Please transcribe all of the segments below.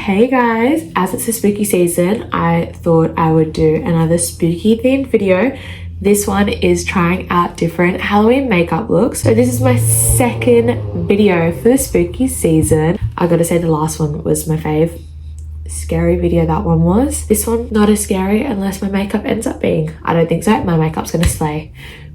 Hey guys, as it's a spooky season, I thought I would do another spooky themed video. This one is trying out different Halloween makeup looks. So this is my second video for the spooky season. I gotta say the last one was my fave. Scary video that one was. This one not as scary unless my makeup ends up being. I don't think so. My makeup's gonna slay.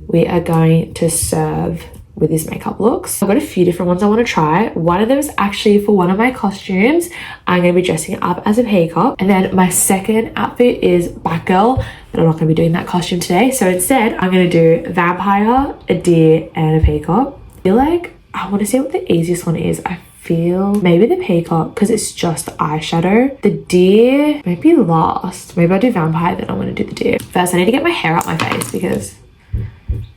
We are going to serve with these makeup looks. I've got a few different ones I want to try. One of them is actually for one of my costumes. I'm going to be dressing up as a peacock. And then my second outfit is Batgirl, but I'm not going to be doing that costume today. So instead, I'm going to do vampire, a deer, and a peacock. I feel like I want to see what the easiest one is. I feel maybe the peacock because it's just eyeshadow. The deer maybe last. Maybe I'll do vampire, then I'm going to do the deer. First, I need to get my hair up my face because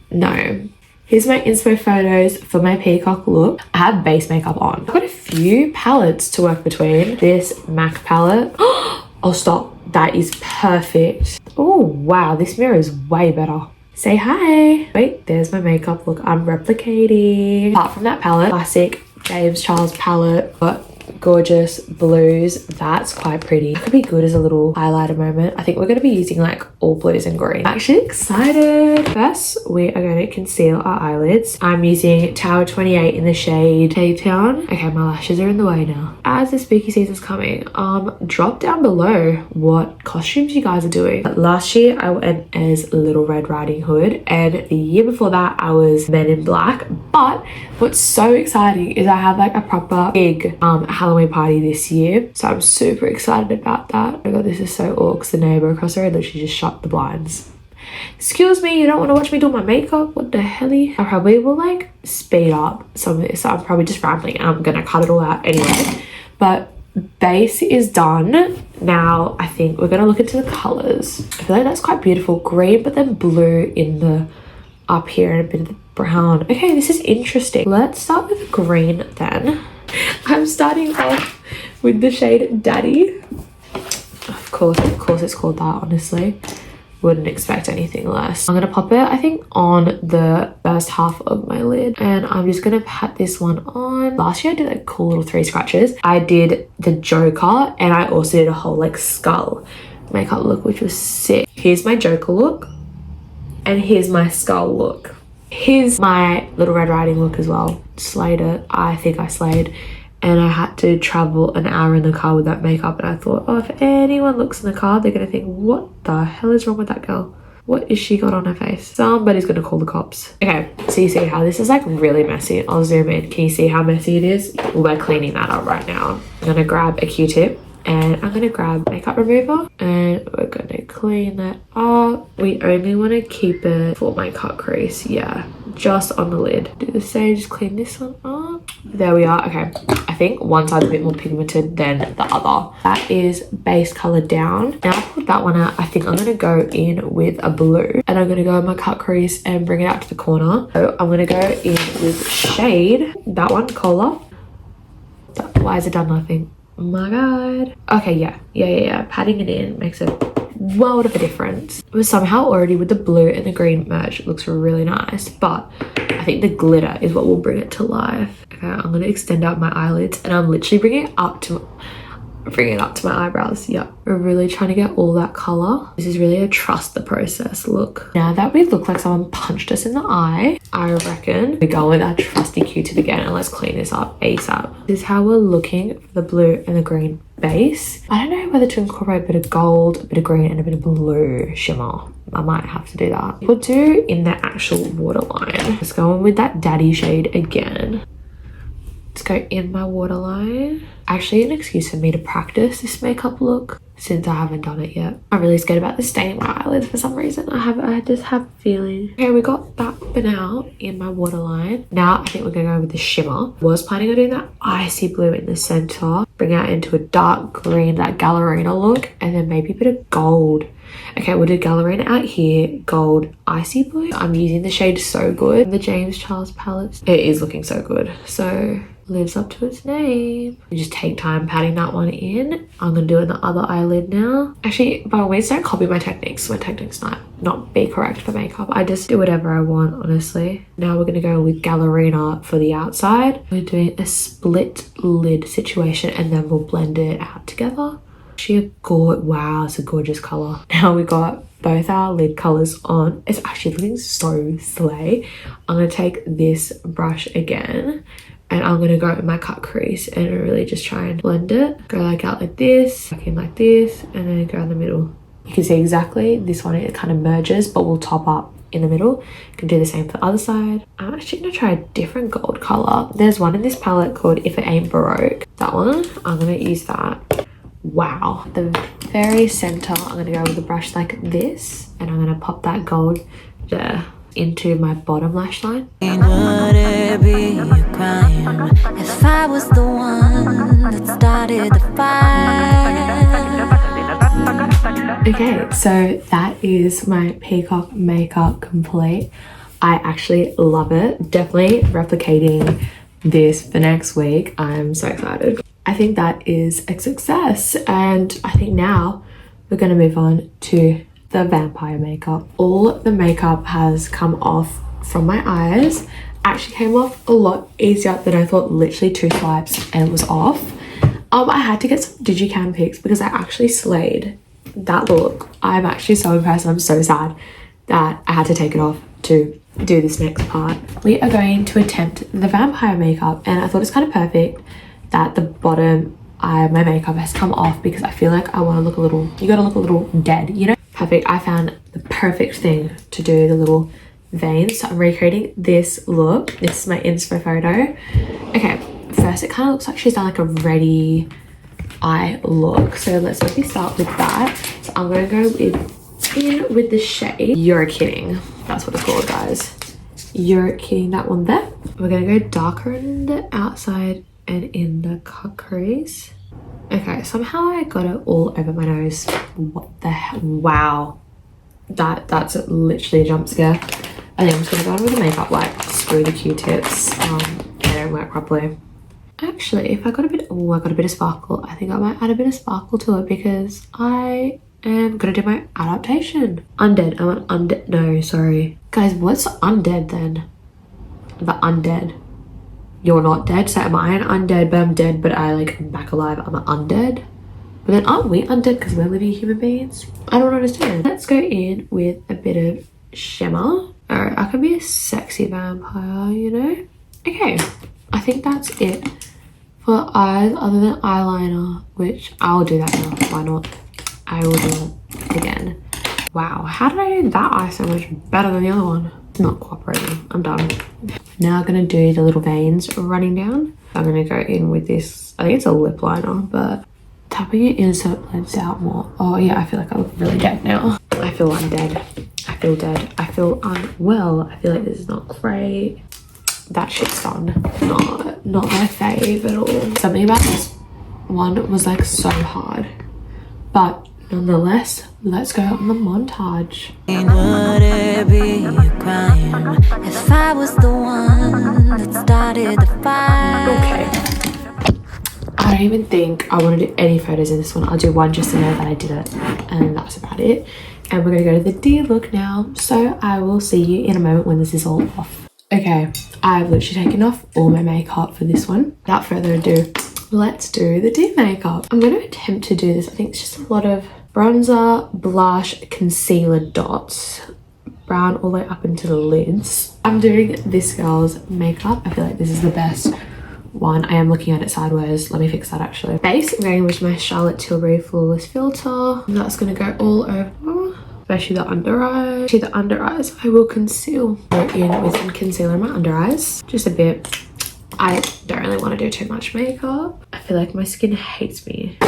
no. Here's my inspo photos for my peacock look. I have base makeup on. I've got a few palettes to work between. This MAC palette. Oh, stop. That is perfect. Oh, wow. This mirror is way better. Say hi. Wait, there's my makeup look. I'm replicating. Apart from that palette, classic James Charles palette, but gorgeous blues. That's quite pretty. It could be good as a little highlighter moment. I think we're going to be using like all blues and green. I'm actually excited. First, we are going to conceal our eyelids. I'm using Tower 28 in the shade K-Town. Okay, my lashes are in the way now. As the spooky season's coming, drop down below what costumes you guys are doing. Last year, I went as Little Red Riding Hood, and the year before that, I was Men in Black. But what's so exciting is I have like a proper big Halloween party this year, so I'm super excited about that. Oh my god, this is so awkward because the neighbor across the road literally just shut the blinds. Excuse me, you don't want to watch me do my makeup? What the hell? I probably will like speed up some of this. I'm probably just rambling and I'm gonna cut it all out anyway. But base is done. Now I think we're gonna look into the colors. I feel like that's quite beautiful. Green, but then blue in the up here and a bit of the brown. Okay, this is interesting. Let's start with green then. I'm starting off with the shade Daddy. Of course it's called that, honestly. Wouldn't expect anything less. I'm gonna pop it, I think, on the first half of my lid. And I'm just gonna pat this one on. Last year I did like cool little 3 scratches. I did the Joker and I also did a whole like skull makeup look, which was sick. Here's my Joker look. And here's my skull look. Here's my Little Red Riding look as well. Slayed it. I think I slayed. And I had to travel an hour in the car with that makeup. And I thought, oh, if anyone looks in the car, they're going to think, what the hell is wrong with that girl? What is she got on her face? Somebody's going to call the cops. Okay, so you see how this is like really messy. I'll zoom in. Can you see how messy it is? We're cleaning that up right now. I'm going to grab a Q-tip. And I'm going to grab makeup remover and we're going to clean that up. We only want to keep it for my cut crease. Yeah, just on the lid. Do the same, just clean this one up. There we are. Okay, I think one side's a bit more pigmented than the other. That is base color down. Now I pulled that one out. I think I'm going to go in with a blue and I'm going to go in my cut crease and bring it out to the corner. So I'm going to go in with shade, that one, Cola. Why has it done nothing? Oh my god. Okay, yeah. Patting it in makes a world of a difference. It was somehow already with the blue and the green merge. It looks really nice, but I think the glitter is what will bring it to life. Okay, I'm gonna extend out my eyelids and I'm literally bringing it up to my eyebrows. Yeah, we're really trying to get all that color. This is really a trust the process look. Now that we look like someone punched us in the eye, I reckon we go with our trusty Q-tip again and let's clean this up ASAP. This is how we're looking for the blue and the green base. I don't know whether to incorporate a bit of gold, a bit of green and a bit of blue shimmer. I might have to do that. We'll do in the actual waterline. Let's go in with that Daddy shade again. Let's go in my waterline. Actually, an excuse for me to practice this makeup look since I haven't done it yet. I'm really scared about this staining my eyelids for some reason. I just have a feeling. Okay, we got that been out in my waterline. Now I think we're gonna go with the shimmer. Was planning on doing that icy blue in the center, bring out into a dark green, that Gallerina look, and then maybe a bit of gold. Okay, we'll do Gallerina out here, gold, icy blue. I'm using the shade So Good, the James Charles palette. It is looking so good. So lives up to its name. You just take time patting that one in. I'm gonna do it in the other eyelid now. Actually, by all means, don't copy my techniques. My techniques not be correct for makeup. I just do whatever I want, honestly. Now we're gonna go with Gallerina for the outside. We're doing a split lid situation and then we'll blend it out together. Wow, it's a gorgeous color. Now we got both our lid colors on. It's actually looking so slay. I'm gonna take this brush again and I'm gonna go in my cut crease and really just try and blend it. Go like out like this, back in like this, and then go in the middle. You can see exactly this one, it kind of merges, but we'll top up in the middle. You can do the same for the other side. I'm actually gonna try a different gold color. There's one in this palette called If It Ain't Baroque. That one, I'm gonna use that. Wow, the very center, I'm gonna go with a brush like this and I'm gonna pop that gold there into my bottom lash line. Would it be crying if I was the one that started the fire? Okay, so that is my Peacock makeup complete. I actually love it. Definitely replicating this for next week. I'm so excited. I think that is a success, and I think now we're going to move on to the vampire makeup. All the makeup has come off from my eyes. Actually came off a lot easier than I thought. Literally 2 swipes and it was off. I had to get some digicam pics because I actually slayed that look. I'm actually so impressed. I'm so sad that I had to take it off to do this next part. We are going to attempt the vampire makeup, and I thought it's kind of perfect that the bottom my makeup has come off because I feel like I want to look a little, you gotta look a little dead, you know? Perfect. I found the perfect thing to do the little veins. So I'm recreating this look. This is my inspo photo. Okay, first it kind of looks like she's done like a ready eye look. So let's maybe start with that. So I'm gonna go with the shade You're Kidding. That's what it's called, guys. You're Kidding, that one there. We're gonna go darker on the outside and in the cut crease. Okay, somehow I got it all over my nose. What the hell? Wow. That's literally a jump scare. I think I'm just gonna go on with the makeup wipe. Screw the Q-tips. They don't work properly. Actually, if I got a bit, oh, I got a bit of sparkle. I think I might add a bit of sparkle to it because I am gonna do my adaptation. Undead, I want undead, no, sorry. Guys, what's undead then? The undead. You're not dead, so am I an undead, but I'm dead, but I like am back alive, I'm an undead? But then aren't we undead because we're living human beings? I don't understand. Let's go in with a bit of shimmer. Alright, I can be a sexy vampire, you know? Okay, I think that's it for eyes other than eyeliner, which I'll do that now, why not? I will do it again. Wow, how did I do that eye so much better than the other one? It's not cooperating, I'm done. Now I'm gonna do the little veins running down. I'm gonna go in with this, I think it's a lip liner, but tapping it in so it blends out more. Oh yeah, I feel like I look really dead now. I feel undead. I feel dead. I feel unwell. I feel like this is not great. That shit's done. Not my fave at all. Something about this one was like so hard. But nonetheless, let's go on the montage. Would it be crying if I was the one that started the fire? Okay. I don't even think I want to do any photos in this one. I'll do one just to know that I did it. And that's about it. And we're going to go to the D look now. So I will see you in a moment when this is all off. Okay, I've literally taken off all my makeup for this one. Without further ado, let's do the D makeup. I'm going to attempt to do this. I think it's just a lot of bronzer, blush, concealer dots, brown all the way up into the lids. I'm doing this girl's makeup. I feel like this is the best one. I am looking at it sideways. Let me fix that actually. Base, I'm going with my Charlotte Tilbury Flawless Filter. And that's going to go all over, especially the under eyes. Actually, the under eyes I will conceal. Go in with some concealer in my under eyes. Just a bit. I don't really want to do too much makeup. I feel like my skin hates me.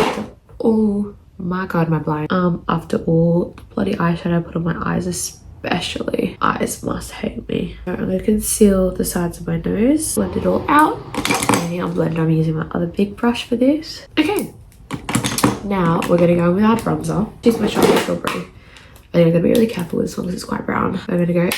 Oh my god, my blind. After all the bloody eyeshadow I put on my eyes, especially, eyes must hate me. I'm going to conceal the sides of my nose, blend it all out. I'm using my other big brush for this. Okay, now we're going to go with our bronzer. This is my Charlotte Tilbury. I think I'm going to be really careful with this one because it's quite brown. I'm going to go.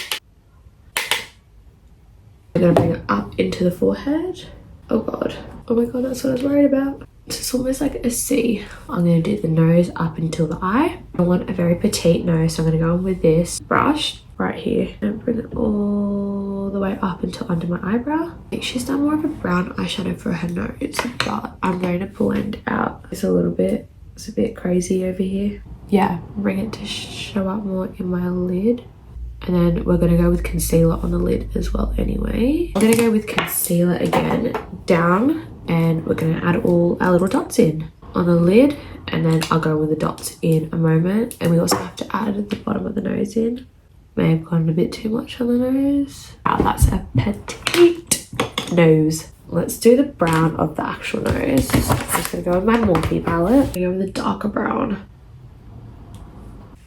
I'm going to bring it up into the forehead. Oh god. Oh my god, that's what I was worried about. It's almost like a C. I'm going to do the nose up until the eye. I want a very petite nose, so I'm going to go in with this brush right here and bring it all the way up until under my eyebrow. I think she's done more of a brown eyeshadow for her nose, but I'm going to blend out this a little bit. It's a bit crazy over here. Yeah, bring it to show up more in my lid. And then we're going to go with concealer on the lid as well anyway. I'm going to go with concealer again, down, and we're going to add all our little dots in on the lid, and then I'll go with the dots in a moment. And we also have to add the bottom of the nose in. May have gone a bit too much on the nose. Wow, that's a petite nose. Let's do the brown of the actual nose. I'm just going to go with my Morphe palette. I'm going to go with the darker brown.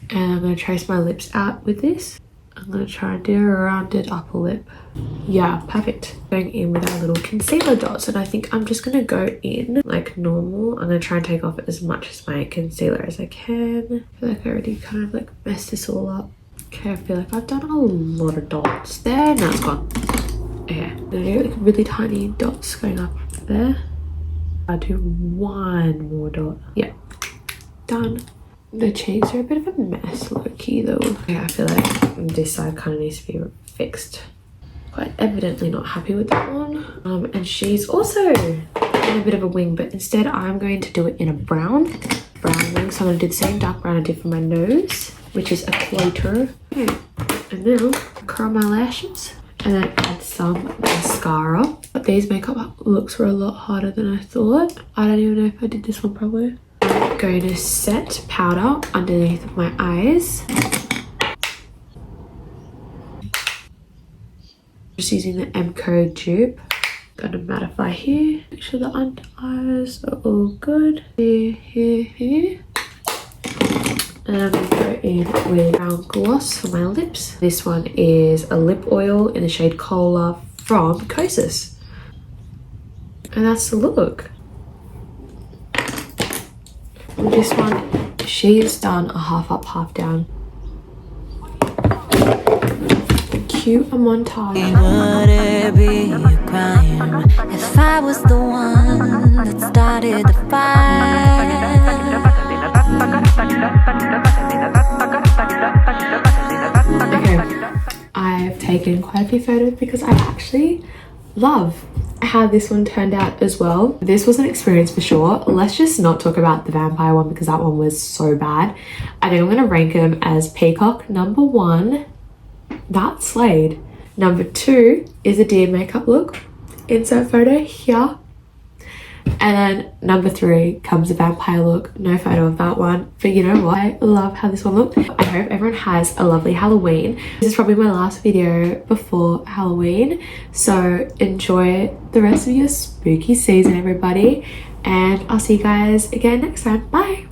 And I'm going to trace my lips out with this. I'm going to try and do a rounded upper lip. Yeah, perfect. Going in with our little concealer dots, and I think I'm just going to go in like normal. I'm going to try and take off as much as my concealer as I can. I feel like I already kind of like messed this all up. Okay, I feel like I've done a lot of dots there. Now it's gone. Okay, I'm going to do like really tiny dots going up there. I'll do one more dot. Yeah, done. The cheeks are a bit of a mess, low-key though. Okay, I feel like this side kind of needs to be fixed. Quite evidently not happy with that one. And she's also in a bit of a wing, but instead I'm going to do it in a brown wing. So I'm going to do the same dark brown I did for my nose, which is a floater. Okay. And now curl my lashes and then add some mascara. But these makeup looks were a lot harder than I thought. I don't even know if I did this one properly. I'm going to set powder underneath my eyes. Just using the M-Code dupe. Going to mattify here. Make sure the under eyes are all good. Here. And I'm going to go in with brown gloss for my lips. This one is a lip oil in the shade Cola from Kosas. And that's the look. With this one, she's done a half up, half down. Cue a montage. Would it be a crime if I was the one that started the fire? Okay, I've taken quite a few photos because I actually love how this one turned out as well. This was an experience for sure. Let's just not talk about the vampire one because that one was so bad. I think I'm going to rank them as Peacock number 1. That slayed. Number 2 is a deer makeup look. Insert photo here. And then number 3 comes a vampire look. No photo of that one. But you know what? I love how this one looked. I hope everyone has a lovely Halloween. This is probably my last video before Halloween. So enjoy the rest of your spooky season, everybody. And I'll see you guys again next time. Bye.